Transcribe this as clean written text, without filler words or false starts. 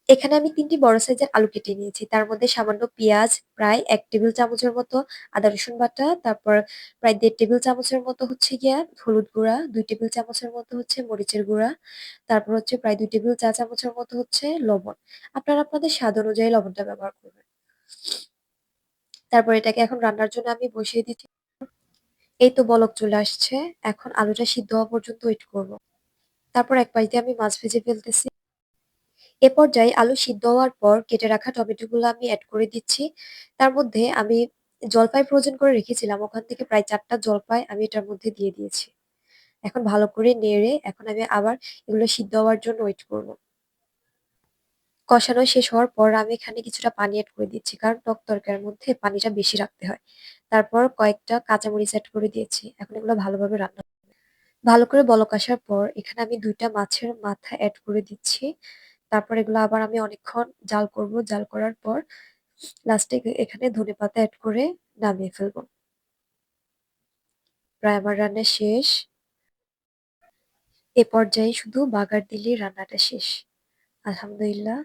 এখানে আমি ৩ টি বড় সাইজের আলু কেটে নিয়েছি। তার মধ্যে সামান্য পেঁয়াজ, প্রায় ১ টেবিল চামচের মতো আদা রসুন বাটা, তারপর প্রায় ১.৫ টেবিল চামচের মতো হচ্ছে গিয়ে হলুদ গুঁড়া, ২ টেবিল চামচের মতো হচ্ছে মরিচের গুঁড়া, তারপর হচ্ছে প্রায় ২ টেবিল চা চামচের মতো হচ্ছে লবণ। আপনারা আপনাদের স্বাদ অনুযায়ী লবণটা ব্যবহার করবেন। তারপর এটাকে এখন রান্নার জন্য আমি বসিয়ে দিচ্ছি। এই তো বলক চলে আসছে। এখন আলুটা সিদ্ধ হওয়া পর্যন্ত ওয়েট করব। তারপর এক পাশ দিয়ে আমি মাছ ভেজে ফেলতেছি। এ পর্যায়ে আলু সিদ্ধ হওয়ার পর কেটে রাখা টমেটোগুলো আমি এড করে দিচ্ছি। তার মধ্যে আমি জলপাই ফ্রোজেন করে রেখেছিলাম। ওখান থেকে প্রায় ৪ টা জলপাই আমি এটার মধ্যে দিয়ে দিয়েছি। এখন ভালো করে নেড়ে এখন আমি আবার এগুলো সিদ্ধ হওয়ার জন্য ওয়েট করব। কষানো শেষ হওয়ার পর আমি এখানে কিছুটা পানি এড করে দিচ্ছি। কারণ টক তরকারির মধ্যে পানিটা বেশি রাখতে হয়। তারপর কয়েকটা কাঁচামরিচ এড করে দিয়েছি। এখন এগুলো ভালোভাবে রান্না ভালো করে বলক আসার পর এখানে আমি ২ টা মাছের মাথা এড করে দিচ্ছি। তারপর এগুলো আবার আমি অনেকক্ষণ জাল করব। জাল করার পর লাস্টে এখানে ধনেপাতা এড করে নামিয়ে ফেলবো। প্রায় আমার রান্না শেষ। এ পর্যায়ে শুধু বাগার দিলেই রান্নাটা শেষ। আলহামদুলিল্লাহ।